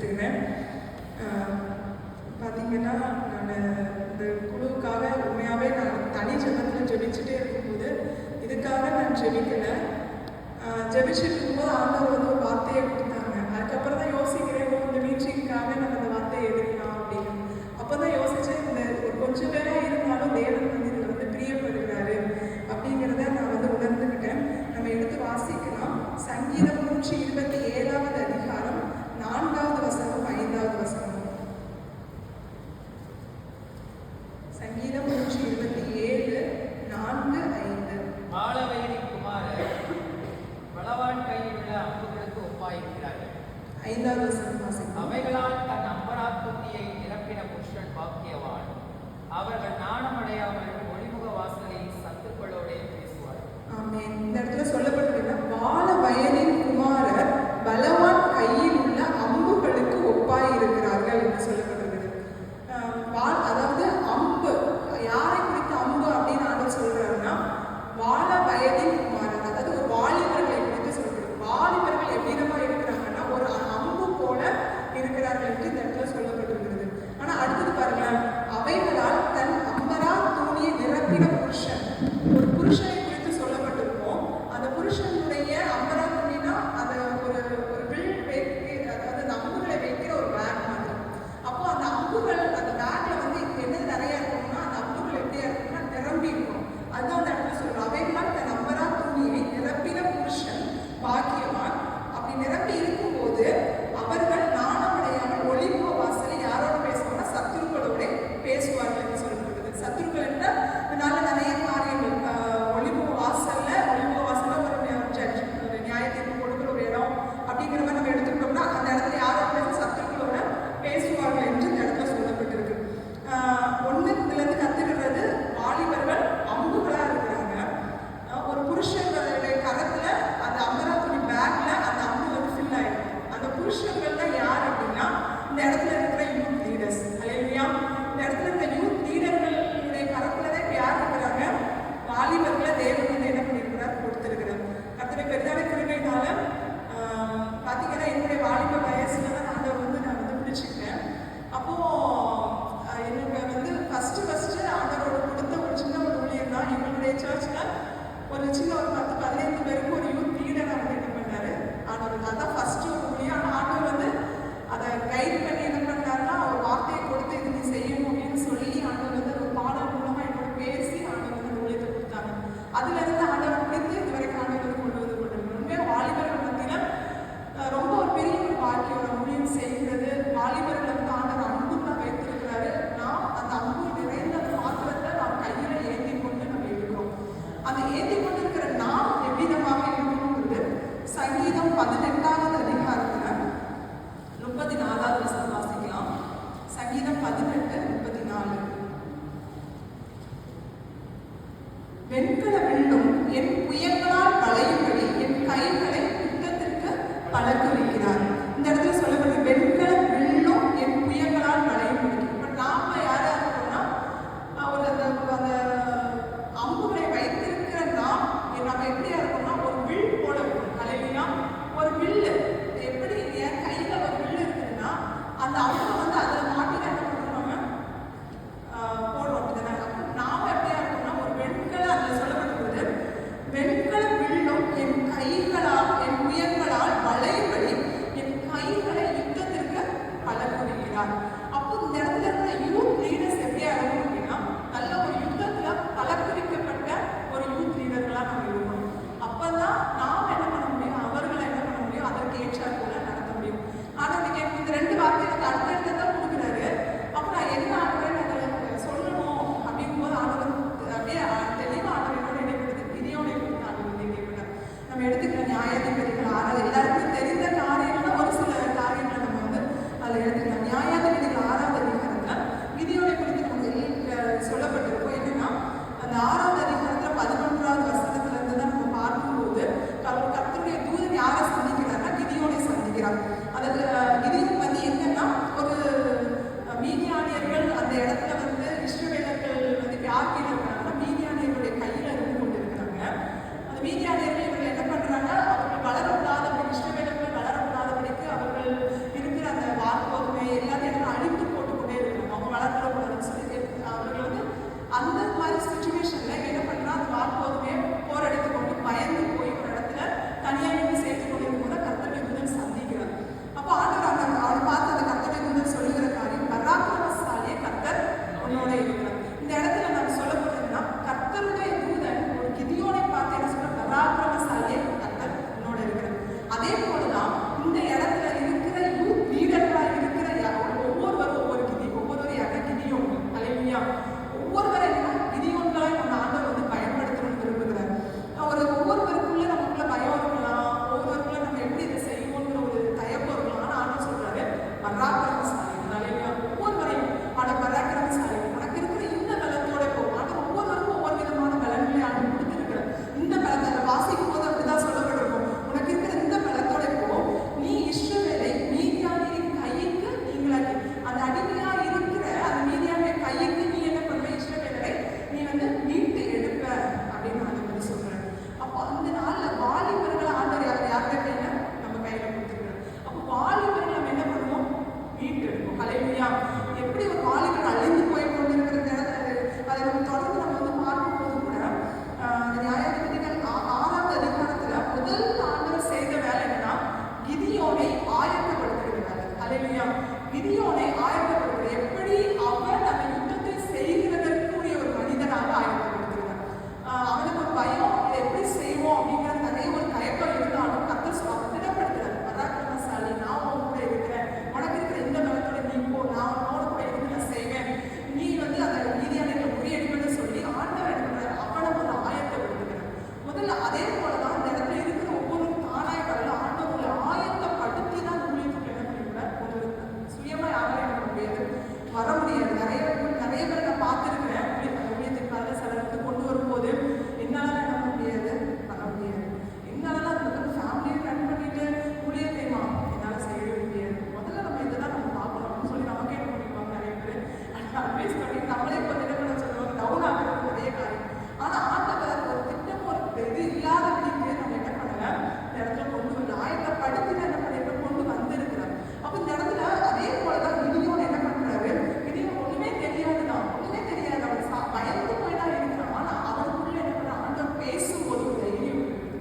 தெரிஞ்சுக்கிட்டுக்கிறேன். பார்த்தீங்கன்னா நான் இந்த குழுவுக்காக உண்மையாகவே நான் தனி ஜெபத்தில் ஜெபிச்சுட்டே இருக்கும்போது இதுக்காக நான் ஜெபிக்கலை. ஜெபிச்சுட்டு இருக்கும்போது ஆண்டவர் வந்து ஒரு வார்த்தையை கொடுத்தாங்க. அதுக்கப்புறம் தான் யோசிக்கிறேன், இந்த மீட்டிங்காக நம்ம இந்த வார்த்தையை எடுக்கலாம் அப்படின்னு. அப்போ தான் யோசித்தேன், இந்த ஒரு கொஞ்சம் பேராக இருந்தாலும் தேவன் வந்து இதில் வந்து பிரியப்படுகிறாரு அப்படிங்கிறத நான் வந்து உணர்ந்துக்கிட்டேன். நம்ம எடுத்து வாசிக்கலாம். சங்கீதம் 127வது அதிகாரம் 4வது வசனம் 5வது வசனம். சங்கீதம் 127 4, 5. மாளவயதின் குமாரர் பலவான் கையில் உள்ள அம்புகளுக்கு ஒப்பாயிருக்கிறார்கள். 5வது வசனம் வாசிக்கலாம். அவைகளால் தன் அம்பராத்துணியை நிரப்பின புருஷன் பாக்கியவான். அவர்கள் நாணமடையாமல் ஒளிமுக வாசலில் சத்துக்களோடு பேசுவார். ஆமென். இந்த இடத்துல சொல்லப்பட்டிருக்குன்னா, வால வயதின் குமாரர் பலவான் கையில் உள்ள அம்புகளுக்கு ஒப்பாயிருக்கிறார்கள் என்று சொல்லப்பட்டிருக்கிறது. அதாவது அம்பு, யாரை குறித்த அம்பு அப்படின்னு ஆண்டவர் சொல்றாருன்னா, வால வயதின் குமாரர், அதாவது ஒரு வாலிபர்களை குறித்து சொல்றாரு. வாலிபர்கள் எவ்விதமா இருக்கிறாங்கன்னா ஒரு அம்பு போல இருக்கிறார்கள் என்று இந்த இடத்துல சொல்லப்பட்டிருக்கிறது. ஆனா அடுத்தது பாருங்களேன், அவைகளால் தன் அம்பரா தூணியை நிரப்பின புருஷன். ஒரு புருஷனை குறித்து சொல்லப்பட்டிருக்கும். அந்த புருஷனுடைய அம்பரா துணினா அந்த ஒரு வில் வைக்க, அதாவது அந்த அம்புகளை வைக்கிற ஒரு பேக் மாதிரி. அப்போ அந்த அம்புகள் அந்த பேக்ல வந்து என்ன நிறைய இருக்கும்னா, அந்த அம்புகள் எப்படியா இருக்கும்னா நிரம்பி இருக்கும். அதுதான் அந்த இடத்துல சொல்றோம். அவைகளால் தன் அம்பரா துணியை நிரப்பின புருஷன் பாக்கியவான். அப்படி நிரப்பி இருக்கும்போது அவர்கள் நாணமடையாமல் ஒளிமுக வாசலில் யாரோட பேசுவாங்கன்னா சத்துருக்களோட பேசுவார்கள் என்று சொல்லப்படுகிறது. சத்துருக்கள் என்றால் இதனால நிறைய காரியங்கள், ஒளிமுக வாசல்ல ஒரு ஜட்ஜ், ஒரு நியாயத்தீர்ப்பு கொடுக்குற ஒரு இடம் அப்படிங்கிற மாதிரி நம்ம எடுத்துக்கிட்டோம்னா அந்த இடத்துல யாரோட பேச சத்துருக்களோட பேசுவார்கள் என்று இந்த இடத்துல சொல்லப்பட்டிருக்கு. ஒன்று இதுலேருந்து கற்றுக்கிறது, வாலிபர்கள் அம்புகளா இருக்கிறாங்க. ஒரு புருஷனுடைய கரத்துல அந்த அம்பரா துணி பேக்ல அந்த அம்பு வந்து ஃபில் ஆயிடும். அந்த புருஷர்கள் தான் யார் அப்படின்னா இந்த இடத்துல இருக்கிற யூத் லீடர்ஸ். அல்லேலூயா. இந்த இடத்துல இருக்கிற யூத் லீடர்களுடைய கரத்துல தான் யார் இருக்கிறாங்க? வாலிபர்களை தேவன் வந்து என்ன பண்ணியிருக்கிறார், கொடுத்திருக்கிறார். கர்த்தருடைய பெரிதான கிருபையினால பார்த்தீங்கன்னா என்னுடைய வாலிப வயசுல தான் ஆண்டவர் வந்து நான் வந்து பிடிச்சிருக்கேன். அப்போ எனக்கு வந்து ஃபர்ஸ்ட் ஆண்டவரோட கொடுத்த ஒரு சின்ன ஒரு ஊழியம் தான். எங்களுடைய சர்ச்சில் ஒரு சின்ன ஒரு 10-15 பேருக்கு ஒரு யூத் லீடரை வந்து என்ன பண்ணாரு ஆண்டவர். அதான் ஃபர்ஸ்ட் ஒரு ஊழியம். ஆனால் ஆண்டவர் வந்து அதை கைட் பண்ணி என்ன பண்ணாருன்னா, ஒரு வார்த்தையை கொடுத்து இது நீ செய்யணும் அப்படின்னு சொல்லி ஆண்டவர் வந்து ஒரு பாடல் மூலமா என்னோட பேசி ஆண்டவர் வந்து அந்த ஊழியத்தை கொடுத்தாங்க. அதுல இருந்து ஆண்டவர் பிடித்து இதுவரைக்கும் ஆண்டவர் வந்து கொண்டு வந்து கொண்டிருக்கணும். உண்மையாக வாலிபர்கள் மத்தியில ரொம்ப ஒரு பெரிய ஒரு பாக்கியம் ஊழியம் செய்கிறது. வாலிபர்கள் வந்து ஆண்டவர் அன்பு தான் வைத்திருக்கிறாரு. நாம் அந்த அன்பு நிறைந்த அந்த பாத்திரத்தை நாம் கையில ஏந்தி கொண்டு நம்ம இருக்கிறோம். அந்த ஏந்தி கொண்டு இருக்கிற நாம் எவ்விதமாக இருக்கணுங்கிறது சங்கீதம் 18வது அதிகாரத்துல 34வது வசனம் வாசிக்கலாம். சங்கீதம் 18:34. வெண்கல வில்லும் என் புயங்களால் வளையும்படி என் கைகளை யுத்தத்திற்கு பழக்குவிக்கிறார். இந்த இடத்துல சொல்லப்படுது வெண்கல வில்லும் என் புயங்களால் வளையும்படி. இப்ப நாம யாரா இருக்கோம்னா ஒரு அந்த அம்புகளை வைத்திருக்கிற நம்ம எப்படியா இருக்கோம்னா ஒரு வில் போல இருக்கும். அல்லேலூயா. ஒரு வில்லு எப்படி என் கையில ஒரு வில்லு இருக்குதுன்னா அந்த அம்பு வந்து அதில் மாட்டில என்ன பண்ணுறோம், நம்ம போடுறோம். அப்படிதானே? நாம எப்படியா இருக்கோம்னா ஒரு வெண்கல, அதில் சொல்லப்பட்டிருக்கிறது வெண்கல வில்லும் என் கைகளால் என் புயங்களால் வளையும்படி என் அதே போலதான் இந்த இடத்துல இருக்கிற யூத் லீடர்களா இருக்கிற ஒவ்வொருவரும் ஒவ்வொரு கிதி, ஒவ்வொருவரும் யாரா கிதியும் அல்லேலூயா. ஒவ்வொருவரை கிதியோன்லாம் நம்ம ஆண்டவர் வந்து பயன்படுத்தணும்னு விரும்புகிறார். ஒவ்வொருவருக்குள்ள நமக்குள்ள பயம் இருக்கலாம், ஒவ்வொருவருக்குள்ள நம்ம எப்படி இதை செய்வோங்கிற ஒரு தயக்கம் இருக்கலாம். ஆனா ஆண்டவர் சொல்றாரு பராக்கிரமசாலி, அல்லேலூயா. ஒவ்வொருவரையும் பராக்கிரமசாலி உனக்கு இருக்கிற இந்த பலத்தோட போகும். ஆண்டவர் ஒவ்வொருவருக்கும் ஒவ்வொரு விதமான பலன்களை ஆண்டு கொடுத்திருக்கிறார். இந்த பலத்தை அதை வாசிக்கும் போது அப்படிதான் சொல்லப்பட்டிருக்கும். உனக்கு இருக்கிற இந்த பலத்தோட போ, நீ இஸ்ரவேலை மீதியானின் கைக்கு நீங்களாக்கி, அந்த அடிமையா இருக்கிற அந்த மீதியான கைக்கு நீ என்ன பண்ணுவ, இஸ்ரவேலை நீ வந்து மீட்டு எடுப்ப அப்படின்னு ஆண்டவர் வந்து சொல்றாரு. அப்போ அந்த நாள்ல வாலிபர்களை ஆண்டவர் யாருடைய கையில நம்ம கையில கொடுத்துருக்காரு. அப்போ வாலிபர்கள் நம்ம என்ன பண்ணுவோம், மீட்டு எடுப்போம். அல்லேலூயா. எப்படி ஒரு வாலிபர் அழிந்து போய் கொண்டிருக்கிற அதை நம்ம தொடர்ந்து நம்ம வந்து பார்க்கும்போது கூட அந்த நியாயாதிபதிகள் 6ஆவது அதிகாரத்துல முதல் ஆண்டவர் செய்த வேலை என்னன்னா கிதியோனை ஆயத்தப்படுத்துகிற வேலை. அல்லேலூயா. கிதியோனை ஆயத்தப்படுத்துகிற, எப்படி அவன் அந்த யுத்தத்தை செய்கிறதற்குரிய ஒரு மனிதனாக ஆயத்தப்படுத்துகிறார். அவனுக்கு ஒரு பயம், இதை எப்படி செய்வோம் அப்படிங்கிற நிறைய ஒரு தயக்கம் இருந்தாலும் கர்த்தர் திடப்படுத்துறாரு. பராக்கிரமசாலி, நான் உன் கூட இருக்கிறேன், உனக்கு இருக்கிற இந்த பலத்தோட நீ போ, நான் உன்னோட கூட இருந்து நான் செய்வேன், நீ வந்து அந்த மீதியானங்களை முறியடிக்கணும்னு சொல்லி ஆண்டவர் எடுக்கிறார். அவனை வந்து ஆயத்தப்படுத்துகிறார். முதல்ல அதே போலதான் அந்த இடத்துல இருக்கிற ஒவ்வொரு தானாய் வரல ஆண்டவர்களை ஆயத்தப்படுத்தி தான் ஊழியத்துக்கு என்ன பண்ணிவிடார், ஒரு சுயமா யாரும் என்ன முடியாது, வர முடியாது. நிறைய பேர் நான் பார்த்துருக்கிறேன். ஊழியத்துக்காக சிலருக்கு கொண்டு வரும்போது என்னால என்ன முடியாது, பண்ண முடியாது, என்னால அந்த ஃபேமிலியை ரன் பண்ணிட்டு ஊழியத்தைமா என்னால செய்யவே முடியாது. முதல்ல நம்ம இதுதான் நம்ம பார்க்கணும் அப்படின்னு சொல்லி நமக்கே என்ன பண்ணிக்குவாங்க நிறைய பேர் அட்வைஸ் பண்ணி நம்மளே கொஞ்சம் என்ன பண்ண சொல்லுவாங்க, டவுன் ஆகிறது நிறைய காரியம். ஆனா ஆண்டவர் ஒரு திட்டம், ஒரு இது இல்லாதபடிக்கு நம்ம என்ன பண்ணல, இந்த இடத்துல கொண்டு வந்து ஆயத்தப்படுத்தி என்ன பண்ணிருக்கோம், கொண்டு வந்திருக்கிறார். அப்ப இந்த இடத்துல அதே போலதான் கிதியோன் என்ன பண்றாரு, கிதியோன் ஒண்ணுமே தெரியாதுதான், ஒண்ணுமே தெரியாது, அவன் பயந்து போய்தான் இருக்கிறான். ஆனா அவனுக்குள்ள என்ன பண்ண, ஆண்டவர் பேசும்போது ஒரு தைரியம் இருக்குது.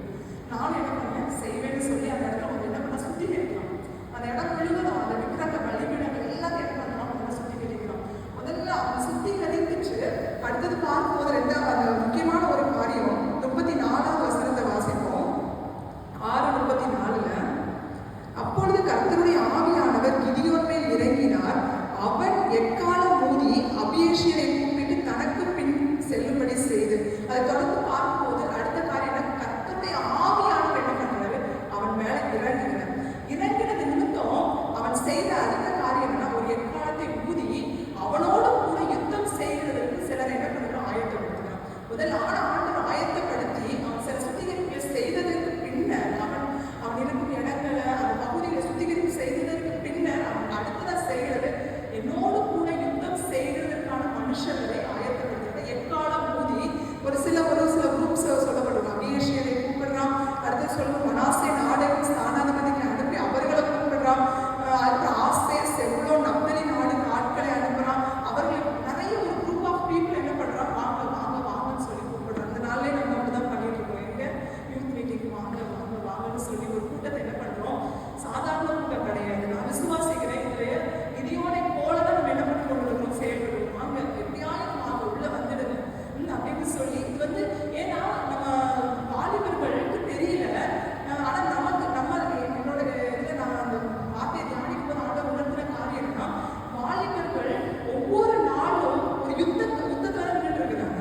நானும் என்ன பண்ணேன், செய்வேன்னு சொல்லி அந்த இடத்துல அவங்க என்ன பண்ண, சுத்திகரிக்கலாம். அந்த இடம் முழுவதும் அந்த விக்கிரக பலிபீடங்கள் எல்லாத்தையும் என்ன பண்ணலாம், அவங்க சுத்திகரிக்கலாம். முதல்ல அவன் சுத்திகரித்துட்டு அடுத்தது பார்க்கும்போது ரெண்டாவது முக்கியமான ஒரு காரியம் 34வது வசனத்தை வாசிப்போம். 6:34. அப்பொழுது கர்த்தருடைய ஆவியானவர் கிதியோன் மேல் இறங்கினார். அவன் எக்காலம் ஊதி அபியேஷியரை கூப்பிட்டு தனக்கு பின் செல்லும்படி செய்து, அதை தொடர்ந்து பார்க்கும்போது அடுத்த காரியம் கர்த்தருடைய ஆவியானவர் என்ன பண்றாரு, அவன் மேல இறங்குகிறார். இறங்கினது நிமித்தம் அவன் செய்த அடுத்த காரியம் என்ன, ஒரு எக்காலத்தை ஊதி அவனோடு கூட யுத்தம் செய்கிறதற்கு சிலர் என்ன பண்ணணும், ஆயத்தப்படுத்தினான். முதல் ஆண்டவர் ஆயத்தப்படுத்தி அவன் சில சுத்திகரிப்புகளை செய்ததற்கு பின்னர் அவன் இருக்கும் இடங்களை அந்த பகுதிகளை சுத்திகரிப்பு செய்ததற்கு பின்னர் அவன் அடுத்ததா செய்கிறது என்னோடு கூட யுத்தம் செய்கிறதற்கான மனுஷர்களை ஆயத்தப்படுத்த எக்காலம் ஊதி ஒரு சில குரூப்ஸ் சொல்லப்படுவாங்க. அபியேஷியரை கூப்பிடுறான், அடுத்து சொல்லுவோம் மனாசே நாடுகள் ஸ்தானாதிபதிகளை அனுப்பி அவர்களை கூப்பிடுறான், அடுத்து ஆசேர் செவ்லோன் நப்தலி நாடு ஆட்களை அனுப்புறான். அவர்கள் நிறைய ஒரு குரூப் ஆஃப் பீப்புள் என்ன பண்றான், வாங்க வாங்க வாங்கன்னு சொல்லி கூப்பிடுறான். அந்த நாளே நம்ம அப்படிதான் பண்ணிட்டு இருக்கோம். எங்க யூத் மீட்டிங் வாங்க வாங்க வாங்கன்னு சொல்லி ஒரு கூட்டத்தை என்ன பண்றோம், சாதாரண கூட்டம் கிடையாது. நான் விசுவாசிக்கிறேன் கிதியோனை போலதான் நம்ம என்ன பண்ணி கொண்டிருக்கோம், செயல்படுவோம். வாங்க எப்படியாவது வாங்க உள்ள வந்துடுங்க அப்படின்னு சொல்லி. இது வந்து ஏன்னா நம்ம வாலிபர்களுக்கு தெரியல, ஆனா நமக்கு என்னோட இதுல நான் அந்த வார்த்தையை தியானிக்கும் போது ஆண்டவர் உணர்த்துற காரியம் என்னன்னா, வாலிபர்கள் ஒவ்வொரு நாளும் ஒரு யுத்தத்தை நின்று இருக்கிறாங்க.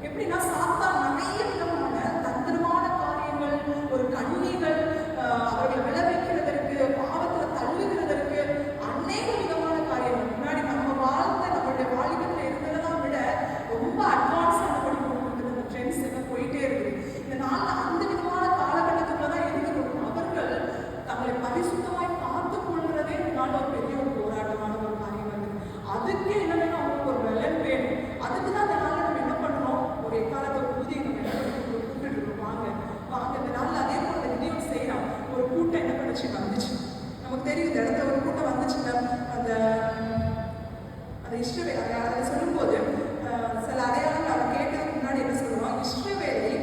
எப்படின்னா சாத்தான் நிறைய விதமான தந்திரமான காரியங்கள், ஒரு கண்ணிகள் அவர்களை விளைவிக்கிறதற்கு, பாவத்துல தள்ளுகிறதற்கு அநேக விதமான காரியங்கள். முன்னாடி நம்ம வாழ்ந்த நம்மளுடைய வாலிபத்தில் இருந்ததெல்லாம் விட ரொம்ப அட்வான்ஸா அந்த ட்ரெண்ட்ஸ் எல்லாம் போயிட்டே இருக்குது. இந்த நாள்ல அந்த விதமான காலகட்டத்துக்குள்ளதான் இருந்துக்கணும். அவர்கள் தங்களை பரிசுத்தமாய் காத்துக் கொள்கிறதே இந்த நாள் ஒரு பெரிய ஒரு போராட்டமான ஒரு காரியம் வந்து அதுக்கே என்ன வேணும், அவங்களுக்கு ஒரு பலன் வேணும். அதுக்கு தான் அந்த நாள்ல நம்ம என்ன பண்றோம், ஒரு எக்காலத்தை ஊதி நம்ம என்ன கூப்பிட்டு இருக்கோம், வாங்க வாங்க. இந்த நாள்ல அதே போல கிதியோன் செய்யறான். ஒரு கூட்டம் என்ன பண்ணுச்சு, வந்துச்சு. நமக்கு தெரியும் இந்த இடத்துல ஒரு கூட்டம் வந்துச்சுன்னா அந்த இஸ்ரவேல் அதை சொல்லும்போது சில அடையாளங்கள் அவன் கேட்டதுக்கு முன்னாடி என்ன சொல்லுவான், இஸ்ரவேலை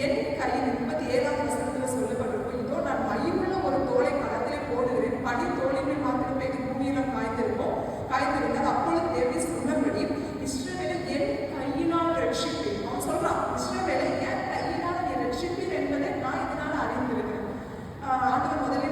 என் கையில் 37ஆம் வசனத்துல சொல்லப்பட்டிருக்கும், இதோ நான் மயிலுள்ள ஒரு தோலை களத்திலே போடுகிறேன், பனி தோலின் மாத்திரம் போய் பூமியிலும் காய்ந்திருந்தால் அப்பொழுது தேவி சொன்னபடி இஸ்ரவேலை என் கையினால் ரட்சிப்பேன். அவன் சொல்றான், இஸ்ரவேலை என் கையினால் நீ ரட்சிப்பீர் என்பதை நான் இதனால அறிந்திருக்கிறேன். ஆண்டவர் முதல்ல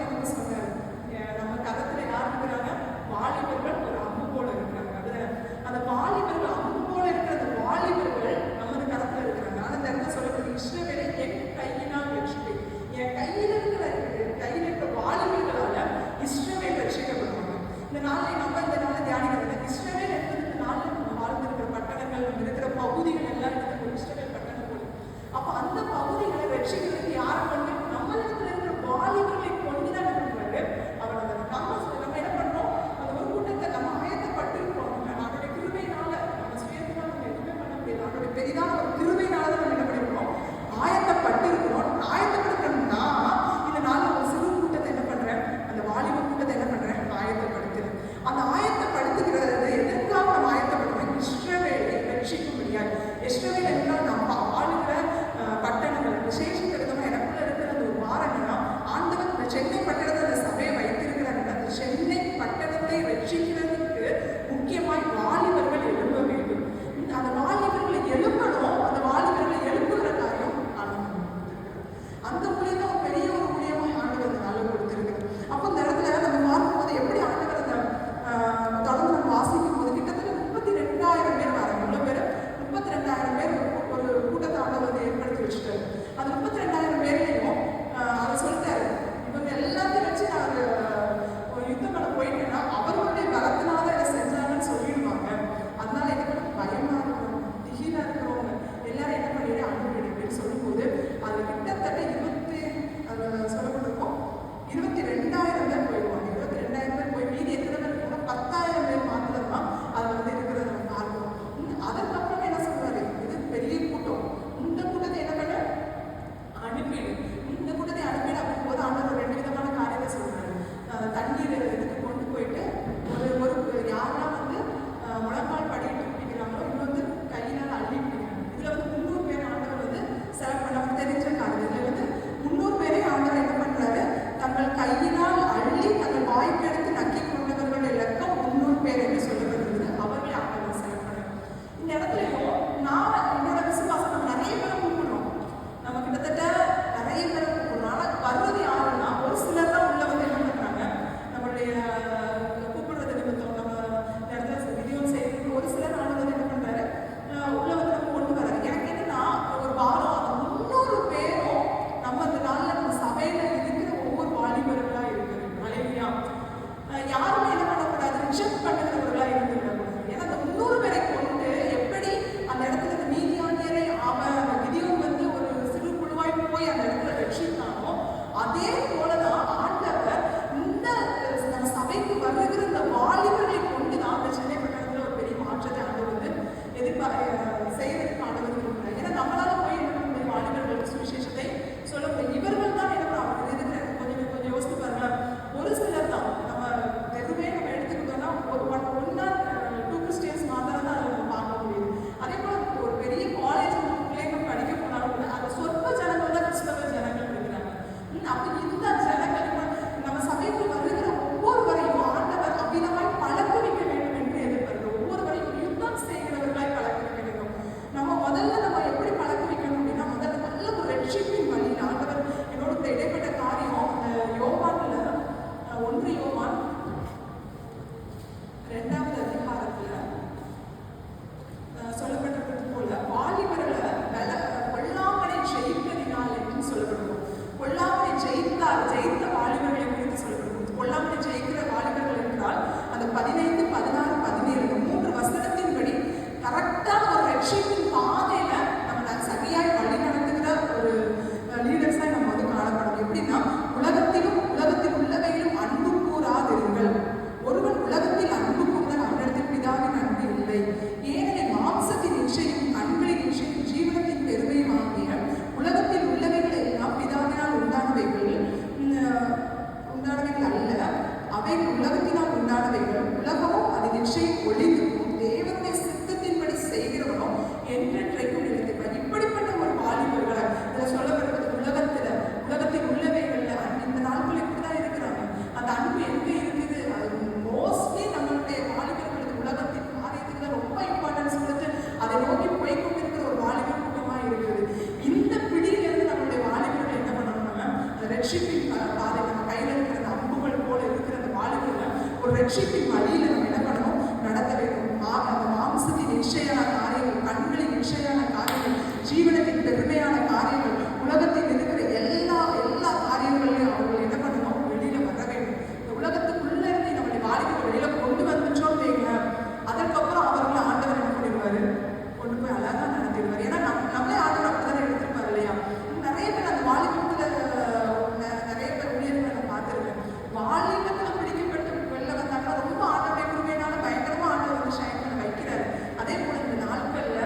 ரட்சிப்பின் வழியில நம்ம என்ன பண்ணணும், நடத்த வேண்டும். அந்த மாம்சத்தின் இச்சையான காரியங்கள், கண்களின் இச்சையான காரியங்கள், ஜீவனத்தின் பெருமையான காரியங்கள், உலகத்தில் இருக்கிற எல்லா காரியங்களையும் அவர்கள் என்ன பண்ணணும், வெளியில வர வேண்டும். இந்த உலகத்துக்குள்ள இருந்து நம்மளை வாலிபர்கள் வெளியில கொண்டு வந்துட்டோம் வைங்க, அதற்கப்புறம் அவர்களை ஆண்டவர் என்ன பண்ணிடுவாரு, கொண்டு போய் அழகா நடத்திடுவார். ஏன்னா நம்மளே ஆண்டவர் அப்படித்தானே எடுத்திருப்பாரு இல்லையா. நிறைய பேர் அந்த வாலிபத்துல நிறைய பேர் ஊழியர்களை நான் பார்த்திருக்கேன். வாலிபத்துல பிடிக்கப்பட்டு வெளில வந்தாங்கன்னா ரொம்ப ஆண்டவருடைய கிருபையினால பயங்கரமா ஆண்டவர் வந்து ஷைன் வைக்கிறாரு. அதே போல இந்த நாட்கள்ல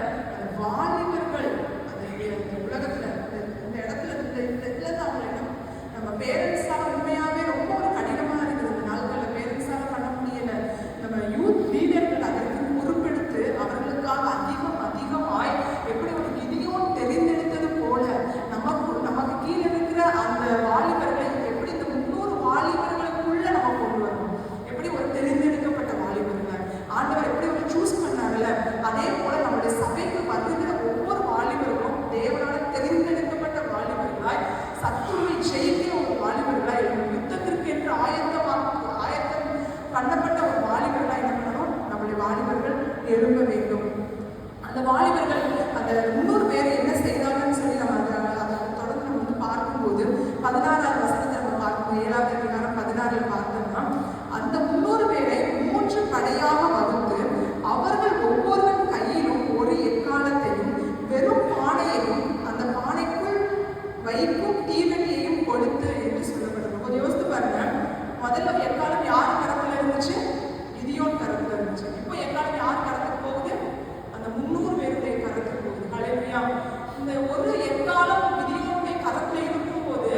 வாலிபர்கள் அந்த உலகத்துல இந்த இடத்துல இந்த இதுல தான் அவங்க என்ன நம்ம பேரண்ட்ஸால உண்மையாவே ரொம்ப ஒரு கடினமா இருக்குது. இந்த நாட்கள்ல பேரண்ட்ஸால பண்ண முடியல. நம்ம யூத் லீடர்கள் அதற்கு பொறுப்பெடுத்து அவர்களுக்காக அதிகமாய் எப்படி ஒரு கிதியோன் தெரிந்தெடுத்தது போல நமக்கு கீழே இருக்கிற அந்த வாலிபர்களை எப்படி இந்த 300 வாலிபர்களுக்குள்ள நம்ம கொண்டு வரணும், எப்படி ஒரு தெரிந்தெடுக்கப்பட்ட வாலிபர்கள் ஆண்டவர் எப்படி ஒரு சூஸ் பண்ணாங்கல்ல, அதே போல நம்முடைய சபைக்கு வருகிற ஒவ்வொரு வாலிபர்களும் தேவனால தெரிந்தெடுக்கப்பட்ட வாலிபர்களாய், சத்துருவை ஜெயிக்கிற ஒரு வாலிபர்களாய், யுத்தத்திற்கு என்று ஆயத்தம் பண்ணப்பட்ட ஒரு வாலிபர்களாய் என்ன பண்ணணும், நம்முடைய வாலிபர்கள் எழும்ப வேண்டும். அந்த வாலிபர்கள் அந்த 300 பேரை என்ன செய்தாங்கன்னு சொல்லி நம்ம அதை தொடர்ந்து நம்ம வந்து பார்க்கும்போது 16ஆவது வசனத்தை நம்ம பார்க்கணும். 7வது அதிகாரம் 16 பார்த்தோம்னா அந்த 300 பேரை 3 படையாக வகுத்து அவர்கள் ஒவ்வொருவன் கையிலும் ஒரு எக்காலத்தையும் வெறும் பானையையும் அந்த பானைக்குள் வைக்கும் தீவெட்டியையும் கொடுத்து என்று சொல்லப்படுது. கொஞ்சம் யோசித்து பாருங்க. முதல்ல எக்காலம் யார் கரத்துல இருந்துச்சு, கிதியோன் கரத்துல இருந்துச்சு. இப்போ எக்காலம் யார் கரத்துக்கு போகுது, அந்த 300 பேருடைய கரத்துக்கு போகுது. ஹல்லேலூயா. இந்த ஒரு எக்காலம் கிதியோனுடைய கரத்துல இருக்கும்போது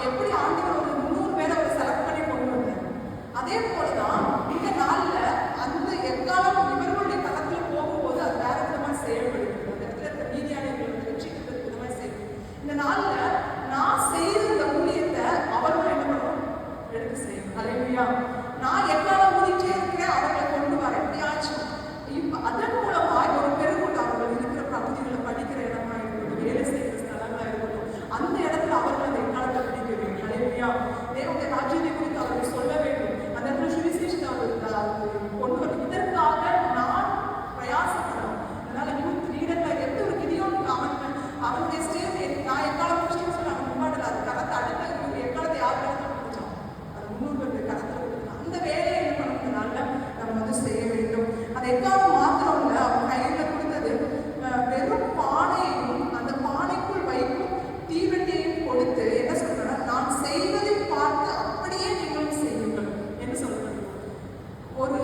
எப்படி ஆண்டவர் ஒரு 300 பேரை அவர் செலக்ட் பண்ணி கொண்டு வந்தார். அதே போலதான் இந்த நாள்ல அந்த எக்காலம் இவர்களுடைய கரத்துல போகும்போது அது வேற விதமா செயல்படுது. அந்த இடத்துல இருக்க நீதியாளர்கள் வந்து ரட்சிக்கிறதுக்கு விதமா செய்யுது. இந்த நாள்ல நான் செய்த இந்த ஊழியத்தை அவர்கள் என்ன பண்ணணும், எடுத்து செய்யணும். ஹல்லேலூயா. நான் எக்காலம் ஊதிட்டே இருக்கிறேன், அவர்களை கொண்டு வர எப்படியாச்சும் அதன் மூலமா ஒரு பெருங்கூட்டம் அவர்கள் இருக்கிற பகுதிகளை படிக்கிற இடமா இருக்கட்டும், வேலை செய்கிற ஸ்தலங்களா இருக்கட்டும், அந்த இடத்துல அவர்கள் அந்த எக்காலத்தை பிடிக்க வேண்டும். ஹல்லேலூயா. தேவனுடைய ராஜ்யத்தை குறித்து அவர்கள் சொல்ல வேண்டும். அந்த இடத்துல சுவிசேஷத்தை அவர்கள் கொண்டு வரும். இதற்காக நான் பிரயாசப்படணும். அதனால யூத் லீடர்ல எந்த ஒரு கிதியோன் அவனுடைய ஸ்டேஜ் நான் எக்காலம் முடிச்சுன்னு சொல்லி அவன் முன்னாடி அது கரத்தை அடுத்த எக்காலத்தை யார் கரத்தை முடிச்சான், அது 300 பேர் கரத்துல கொடுத்தான். அந்த வேலையை என்ன பண்ணதுனால நம்ம வந்து செய்ய வேண்டும். அந்த எக்காலம் மாத்திரம் இல்லை, அவன் கையில கொடுத்தது வெறும் பானையையும் அந்த பானைக்குள் வைக்கும் தீவெட்டியையும் கொடுத்து என்ன சொல்றேன்னா, நான் செய்வதை பார்த்து அப்படியே நீங்களும் செய்யுங்கள் என்று சொல்றது. ஒரு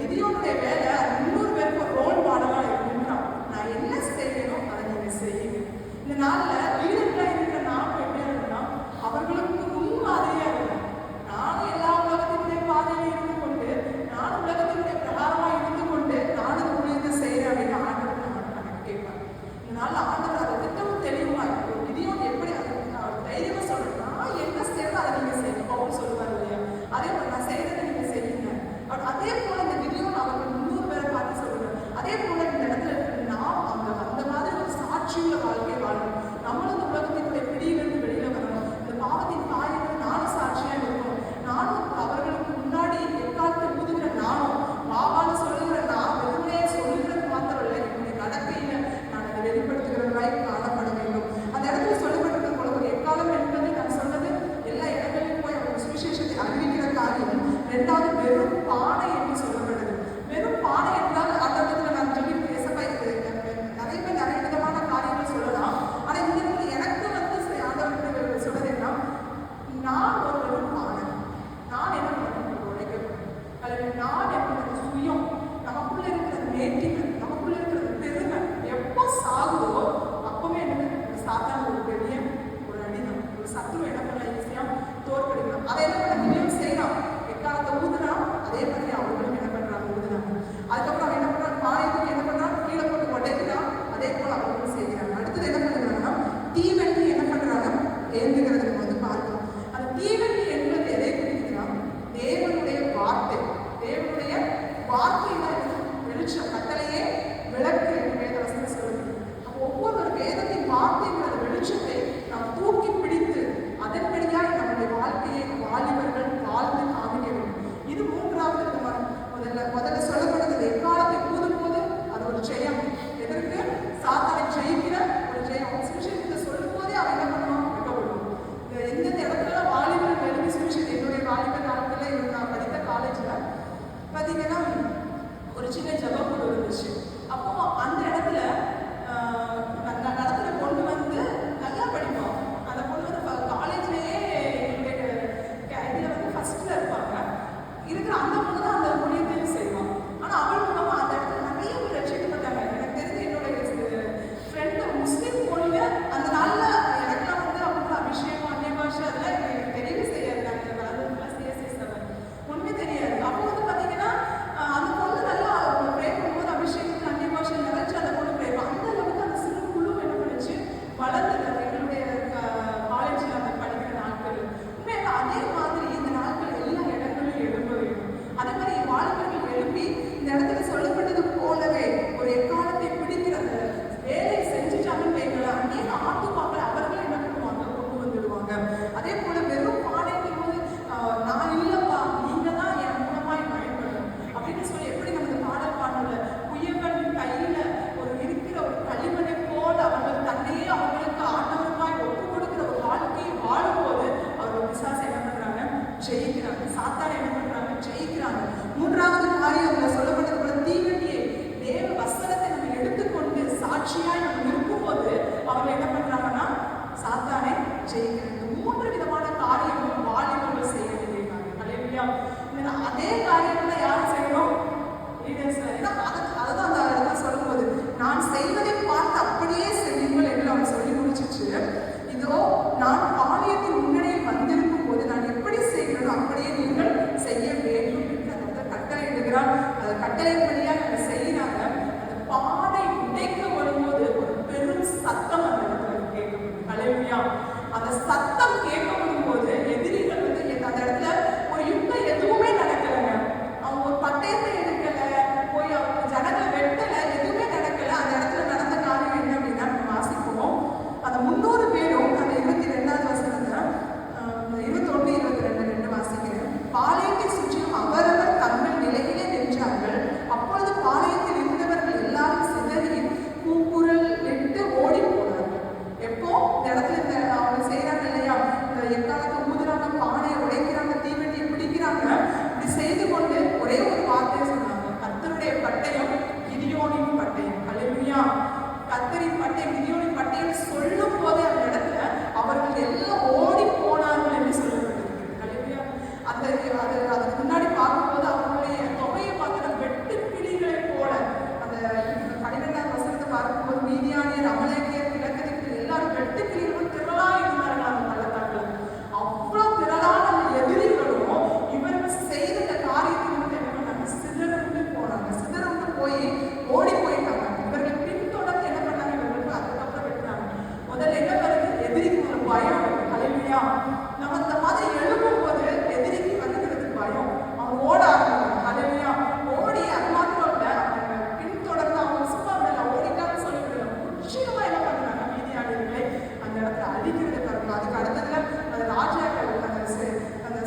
கிதியோனுடைய வேலை 300 பேருக்கு ஒரு ரோல் மாடலா இருக்குன்றான். நான் என்ன செய்யணும் அதை நீங்க செய்யுங்க. இந்த நாள்ல லீடர்களா இருக்கிற நாம எப்படி இருக்கணும்னா, அவர்களுக்கு முன்மாதிரியா இருக்கணும். நானும் எல்லா உலகத்தினுடைய பாதையில இருந்து கொண்டு, நானும் உலகத்தினுடைய பிரகாரமா இருந்து கொண்டு நானும் ஊழியத்தை செய்யறேன் அப்படின்னு ஆண்டவர் நம்ம கேட்பார். இந்த நாள்ல ஆண்டவர் அதை திட்டமும் தெளிவுமா இருக்கும். கிதியோன் எப்படி தைரியமா சொல்றேன், நான் என்ன செய்யறதோ அதை நீங்க செய்யுங்க பவுல் சொல்லுவார் இல்லையா. அதே போல நான் செய்யறதை நீங்க செய்யுங்க. அதே போல இந்த கிதியோன் அவர்கள் 300 பேரை பார்த்து சொல்றாங்க. அதே போல இந்த இடத்துல நாம் அந்த மாதிரி ஒரு சாட்சியுள்ள வாழ்க்கை வாழணும். நம்மளும் இந்த உலகத்தினுடைய பிடியிலிருந்து வெளியில வரணும். இந்த பாவத்தின் காரியங்கள் நானும் சாட்சியா இருக்கணும். நானும் அவர்களுக்கு முன்னாடி எக்காலத்தை ஊதுகிற நானும் பாவான்னு சொல்லுகிற நான் வெறுமையை சொல்லுகிறது மாத்திரம் இல்லை, என்னுடைய நடக்கையில நான் அதை வெளிப்படுத்துகிறவர்களாய் காணப்பட வேண்டும். அந்த இடத்துல சொல்லப்பட்டிருக்க போல ஒரு எக்காலம் என்பது நான் சொன்னது எல்லா இடங்களிலும் போய் அவங்க சுவிசேஷத்தை அறிவிக்கிற காரியம். 2வது வெறும் பானை என்று சொல்லப்படுது. வெறும் பானை என்றால் அந்த இடத்துல நான் சொல்லி நிறைய பேர் நிறைய விதமான காரியங்கள் சொல்லலாம். ஆனா இந்த இடத்துல எனக்கு வந்து ஆண்டவர்கள் சொல்றதுன்னா, நான் ஒரு வெறும் பானை, நான் என்ன பண்ணணும், உழைக்கணும். அல்லது நான் என்னோட சுயம், நமக்குள்ள இருக்கிற நேர்த்திகள், நமக்குள்ள இருக்கிற பெருமை எப்போ சாகுதோ அப்பவே எனக்கு சாத்தான ஒரு பெரிய ஒரு அடிதான், ஒரு சத்துரு என்ன பண்ண ஈஸியா தோற்கடிக்கலாம். அதை என்ன பண்ண செய்யலாம், எக்காலத்தை ஊதுனா அதே மாதிரி அவர்களும் என்ன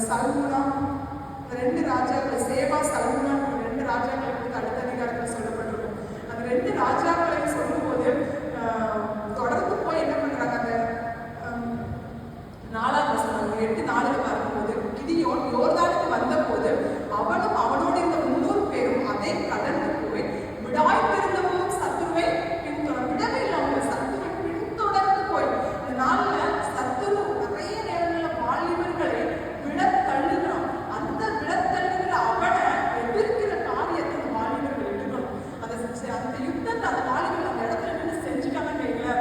சல்முனா, ரெண்டு ராஜாக்கள் சேவா சல்முனா ரெண்டு ராஜாக்களை குறித்து அடுத்த அதிகாரத்தில் சொல்லப்பட்டிருக்கும். அந்த ரெண்டு ராஜாக்களையும் சொல்லும்போது தொடர்ந்து போய் என்ன பண்றாங்க, அந்த 4ஆம் வசனம் 8:4 பார்க்கும்போது கிதியோன் யோர்தானுக்கு வந்த போது அவனும் அவனோட இந்த 300 பேரும் அதை கடந்து போய் விடாய்த்திருந்த போதும் சத்துருவை விடவே இல்லை. அவங்க சத்துருவை பின்தொடர்ந்து போய் இந்த நாள்ல சத்துரு நிறைய நேரங்களில் வாலிபர்களை விட தள்ளுகிறான். அந்த விட தள்ளுகிற அவனை எதிர்க்கிற காரியத்தை அந்த வாலிபர்கள் எடுக்கணும். அந்த யுத்தத்தை அந்த வாலிபர்கள் அந்த இடத்துல நின்று செஞ்சுட்டாங்கன்னு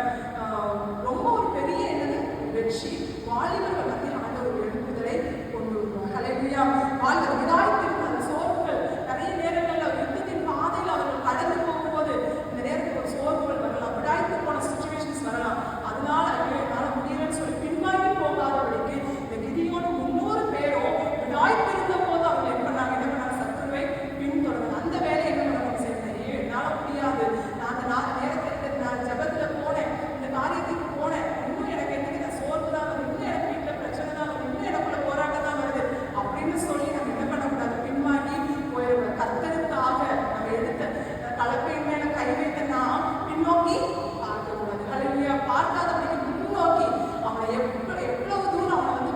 ரொம்ப ஒரு பெரிய என்னது வெற்றி. வாலிபர்கள் மத்தியில் ஆண்டவர் எழுப்புதலை கொண்டு வருவார். ஹல்லேலூயா. வாழ்க்கை விடாய்த்திருக்கும் அந்த சோர்வுகள் நிறைய நேரங்களில் யுத்தத்தின் பாதையில் அவர்கள் கடந்து போகும்போது இந்த நேரத்தில் ஒரு சோர்வுகள் வரலாம், விடாய்த்து போன சிச்சுவேஷன்ஸ் வரலாம். அதனால என்னால் முடியலன்னு சொல்லி பின்வாங்கி போகாதபடிக்கு இந்த கிதியோன் 300 பேரும் விடாய்த்திருந்த போது அவங்க என்ன பண்ணாங்க, சத்துருவை பின்தொடர்ந்து அந்த வேலையை என்ன பண்ண செய்யணும். என்னால் முடியாது, நான் அந்த நேரத்தில் நான் ஜபத்தில் போனேன், இந்த காரியத்துக்கு போனேன், இன்னும் எனக்கு என்ன சோர்வு தான் வருது, இன்னும் எனக்கு வீட்டில் பிரச்சனை தான் வருது, இன்னும் எனக்குள்ள போராட்டம் தான் வருது அப்படின்னு சொல்லி நம்ம என்ன பண்ணக்கூடாது, பின்வாங்கி போயிடுவோம். கர்த்தருக்காக நம்ம எடுத்த கலப்பையின் மேல கை வைத்த நாம் பின்னோக்கி பார்க்கக்கூடாது. ஹல்லேலூயா. பார்க்காதபடிக்கு முன்னோக்கி அவனை எவ்வளவு தூரம் அவனை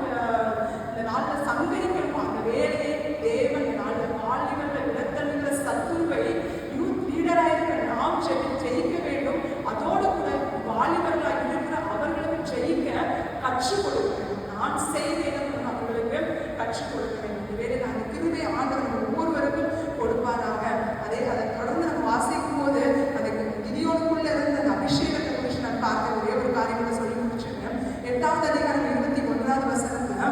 இந்த நாளில் சங்கரிக்கணுமோ அந்த வேலையை தேவன் இந்த நாளில் வாலிபர்கள் இடத்தழுகிற சத்துருவை யூத் லீடராக இருக்கிற நாம் ஜெயிக்க வேண்டும். அதோடு கூட வாலிபர்களாக இருக்கிற அவர்களுக்கு ஜெயிக்க கற்றுக் கொடுக்க வேண்டும். நான் செய்தேன் அவர்களுக்கு கற்றுக் கொடுக்க வேண்டும். இந்த வேலை அந்த கிருபை ஆண்டவர் ஒவ்வொருவருக்கும் கொடுப்பாராக. அதை தொடர்ந்து நம்ம வாசிக்கும் போது அந்த கிதியோனுக்குள்ள இருந்த அந்த அபிஷேகத்தை குறித்து நான் பார்க்க ஒரே ஒரு காரியங்களை சொல்லி முடிச்சிருக்கேன். 8ஆவது அதிகாரம் 21வது வசனத்துல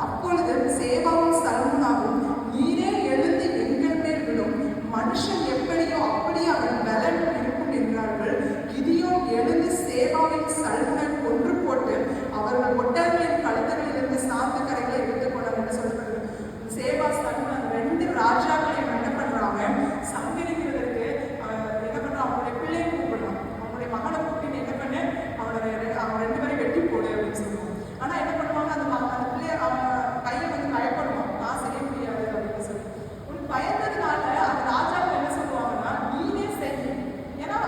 அப்பொழுது சேவாவும் சல்முனாவும் நீரே எழுந்து எங்கள் மேல் விடும், மனுஷன் எப்படியோ அப்படியே அவன் பலன் இருக்கும் என்றார்கள். கிதியோன் எழுந்து சேவாவின் சல்முனை கொன்று போட்டு அவர்கள் ஒட்டர்களின் கழுத்துகளில் இருந்து சாந்த கரைகளை எடுத்துக் கொண்டார் என்று சொல்லப்படுகிறது. சேவா சல்முன் ரெண்டு ராஜாக்களை என்ன பண்றாங்க, சங்கரிக்கிறதுக்கு என்ன பண்றான், அவங்களுடைய பிள்ளையை கூப்பிடுறான். அவங்களுடைய மகனை கூப்பிட்டு என்ன பண்ணு, அவன் 2 பேரும் வெட்டி போடு அப்படின்னு சொல்லுவாங்க. ஆனா என்ன பண்ணுவாங்க, அந்த பிள்ளைய அவன் கையை பயப்படுவான், நான் செய்ய முடியாது அப்படின்னு சொல்லி. பயந்ததுனால அந்த ராஜாக்கள் என்ன சொல்லுவாங்கன்னா, நீனே செய்யும். ஏன்னா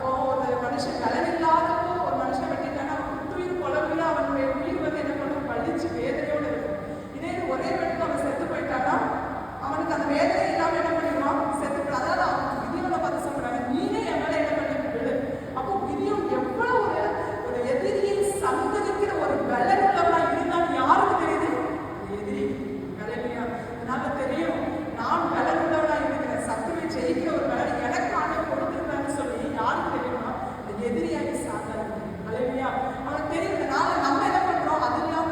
ஒரு மனுஷன் பலன் இல்லாதப்போ ஒரு மனுஷன் வெட்டிட்டானா புத்துயிர் கொலவுல அவனுடைய உயிர் என்ன பண்ணும், பழிச்சு வேதனையோடு இருக்கும். இதே ஒரே வெட்டுக்கு அவன் செத்து போயிட்டானா அவனுக்கு அந்த வேதனை இல்லாம என்ன பண்ணிடுவான், செத்து. அதாவது அவன் கிதியோனை பார்த்து சொல்றாங்க, நீனே என் மேல என்ன பண்ணி விடு. அப்போ கிதியோன் எவ்வளவு ஒரு எதிரியை சங்கரிக்கிற ஒரு பலன் உள்ளவனா இருந்தான்னு யாருக்கு தெரியுது, எதிரி. ஹல்லேலூயா. அதனால தெரியும் நான் பலன் உள்ளவனா இருக்கிறேன், சத்துருவை ஜெயிக்கிற ஒரு பலன் எனக்கு ஆண்டவர் கொடுத்திருக்கான்னு சொல்லி யாருக்கு தெரியுமா, இந்த எதிரியாகி சாதாரண. ஹல்லேலூயா. அவனுக்கு தெரியும். இதனால நம்ம என்ன பண்றோம், அது இல்லாம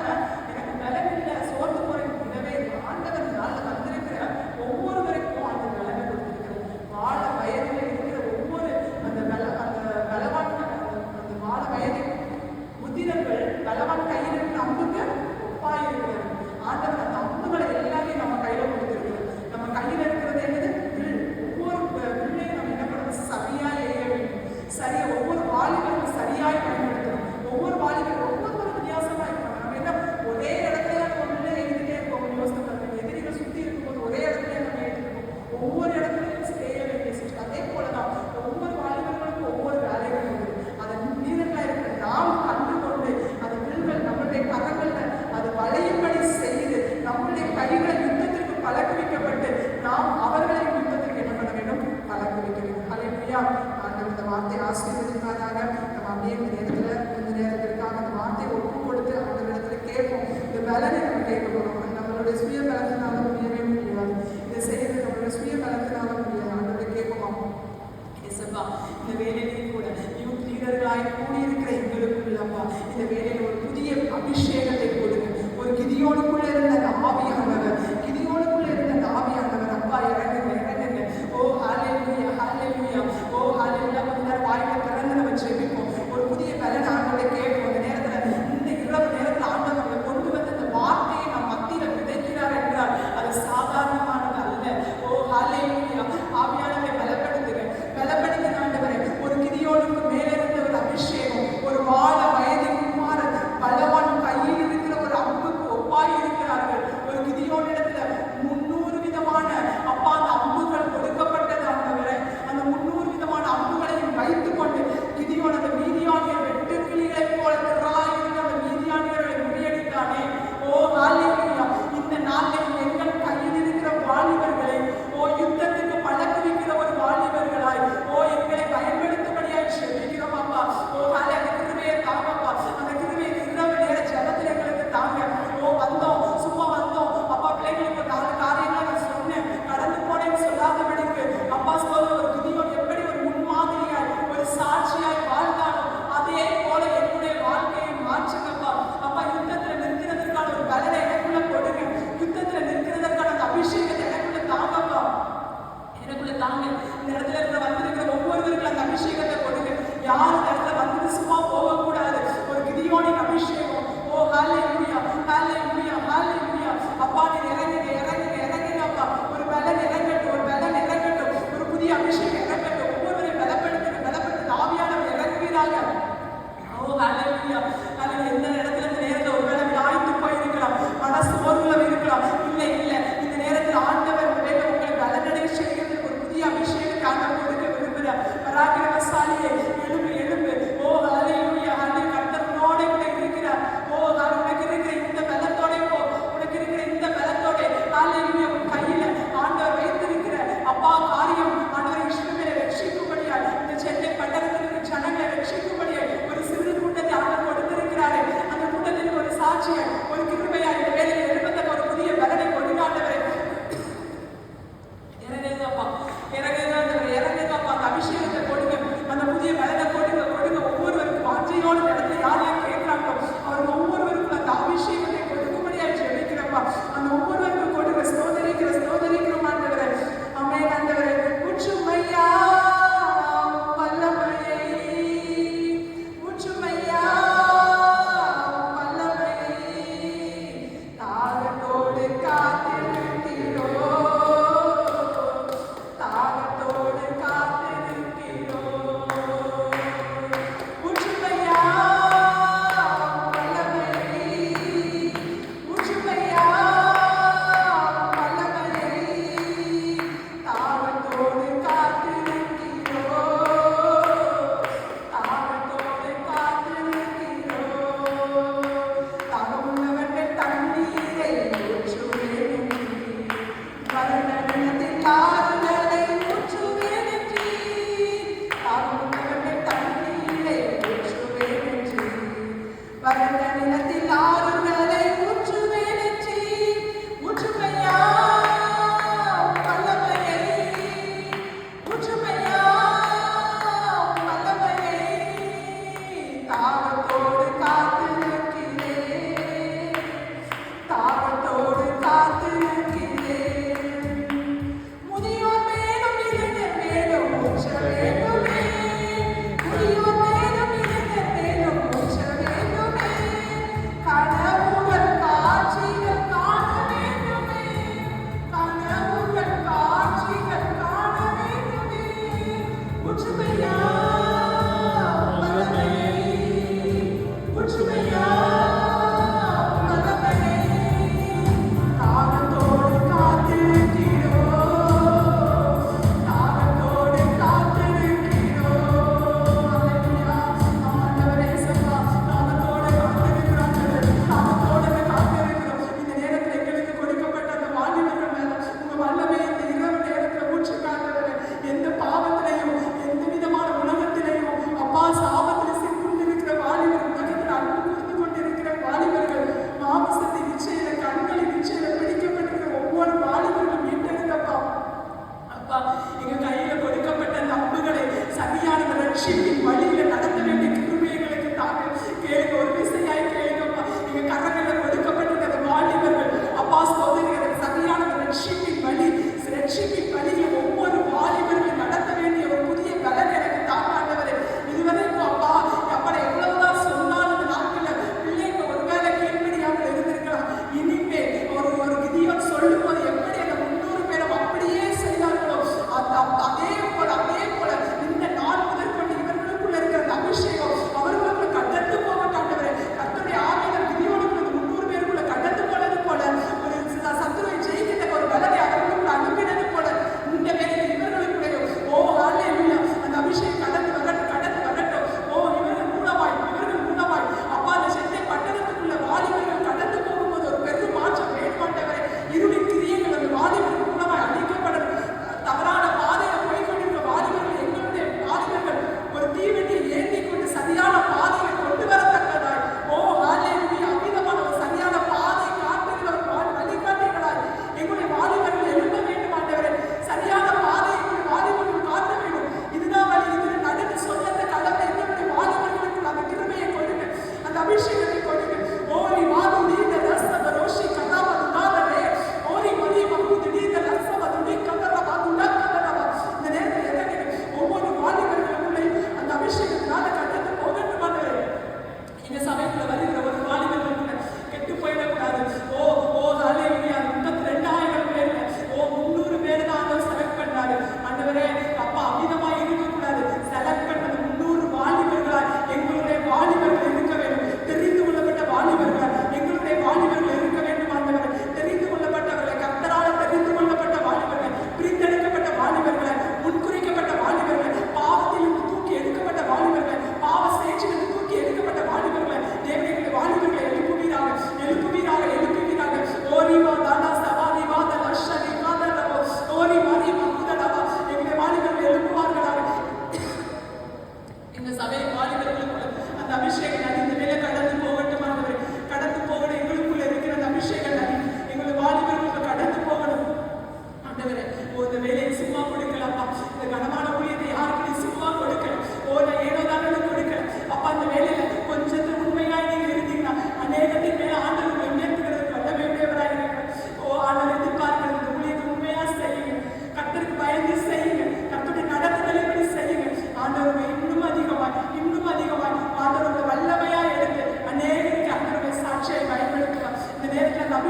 எனக்கு பலன் இல்லை, சோர்ந்து போறேன், இல்லவே ஆண்டவர் நாள் வந்திருக்கிற ஒவ்வொருவருக்கும் அந்த பலனை கொடுத்திருக்கிறார். வாழ வயதில் இருக்கிற ஒவ்வொரு அந்த பலவான் அந்த வாழ வயது புத்திரர்கள் பலவான் கையில் இருக்கிற அம்புக்கு ஒப்பாயிருக்கிறார். ஆண்டவர் அந்த அம்புகளை எல்லாமே நம்ம கையில கொடுத்திருக்கிறார். நம்ம கையில் இருக்கிறது என்னது, வில். ஒவ்வொரு வில்லையும் நம்ம என்ன பண்ணணும், சரியாய் எய்ய வேண்டும். சரியா ஒவ்வொரு வாலிபர்களும் சரியாய் பயன்படுத்தணும். ஒவ்வொரு வாலிபரும் ஒவ்வொரு வித்தியாசமா இருப்பாங்க. நம்ம என்ன ஒரே இடத்துல நம்ம வில்லை எழுதிட்டே இருப்போம். யோசனை பண்ணுங்க, எதிரிகள் சுத்தி இருக்கும்போது ஒரே இடத்துல நம்ம எழுதிருப்போம். ஒவ்வொரு இடத்துலையும் செய்ய வேண்டிய சிஸ்டம். அதே போலதான் ஒவ்வொரு வாலிபர்களுக்கும் ஒவ்வொரு வேலைகள் இருக்குது. அதன் வீரர்களா இருக்கிற நாம் கண்டுகொண்டு அந்த வில்கள் நம்மளுடைய கரங்கள்ல அது வளையும்படி செய்து நம்மளுடைய கைகளை யுத்தத்திற்கு பழக்குவிக்கப்பட்டு நாம் அவர்களை யுத்தத்திற்கு என்ன பண்ண வேண்டும், பழக்குவிக்க வேண்டும். ஹல்லேலூயா. ஆண்டவர் இந்த வார்த்தையை ஆசீர்வதிப்பாராக. நம்ம அப்படியே இந்த நேரத்திற்காக அந்த வார்த்தையை ஒப்பு கொடுத்து அந்த இடத்துல கேட்போம். இந்த பலனை நம்ம கேட்க போறோம். நம்மளுடைய சுய பலத்தினால முடியவே முடியாது. இதை செய்யறது நம்மளுடைய சுய பலத்தினால முடியாது. ஆண்டவரை கேட்போம். இயேசுப்பா, இந்த வேலையிலையும் கூட யூத் லீடர்களாய் கூடியிருக்கிற எங்களுக்குள்ளப்பா இந்த வேலையில ஒரு புதிய அபிஷேகத்தை கொடுங்க. ஒரு கிதியோனுக்குள்ள இருந்த அந்த ஆவியானவர், கிதியோனுக்குள்ள இருந்த அந்த ஆவியானவர் அப்பா இறங்குங்க, இறங்குங்க. ஓ ஹல்லேலூயா, ஹல்லேலூயா. ஓ ஹல்லேலூயா. கொஞ்ச நேரம் வாயில திறந்து நம்ம ஜெபிப்போம். ஒரு புதிய பலன் ஆண்டவரை கேட்போம். இந்த நேரத்துல இந்த இரவு நேரத்தில் ஆண்டவர் நம்மளை கொண்டு வந்து இந்த வார்த்தையை நம் மத்தியில விதைக்கிறார் என்றால் அது சாதாரணமானது அல்ல. ஓ ஹல்லேலூயா. ஆவியானவரை பலப்படுத்துங்க, பலப்படுத்துங்க ஆண்டவரே. ஒரு கிதியோனுக்கு மேலே இருந்த ஒரு அபிஷேகம், ஒரு வாழ வயதின் குமாரன் பலவான் கையில் இருக்கிற ஒரு அம்புக்கு ஒப்பாய் இருக்கிறார்கள். ஒரு கிதியோன் ஹalleluya. உன் கையில ஆண்டவர் வைத்திருக்கிற அப்பா காரியம் ஆண்டவரை இஸ்ரவேலை ரட்சிக்கும்படியாய், இந்த சென்னை பட்டணத்தில் இருக்கிற ஜனங்களை ரட்சிக்கும்படியாய் ஒரு சிறு கூட்டத்தை ஆண்டவர் கொடுத்திருக்கிறாரே. அந்த கூட்டத்திற்கு ஒரு சாட்சியாய், ஒரு கிருபையாய் இந்த வேலையை எழுப்பத்தக்க ஒரு புதிய பலனை கொடுங்க ஆண்டவரே. இறங்குங்கப்பா, இறங்குங்கப்பா. அந்த அபிஷேகத்தை கொடுங்க, அந்த புதிய பலனை கொடுங்க. ஒவ்வொருவருக்கும் வாஞ்சையோடு இடத்துல யாரெல்லாம் கேட்கிறாங்களோ அவர் ஒவ்வொருவருக்கும் அந்த அபிஷேகத்தை கொடுக்கும்படியாய் ஜெபிக்கிறப்பா. அந்த ஒவ்வொருவருக்கும் கொடுங்க.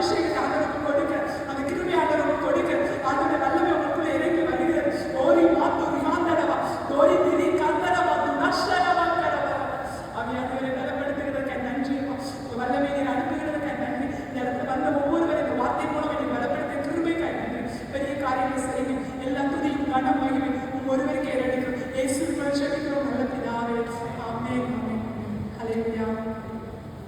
அபிஷேகத்தை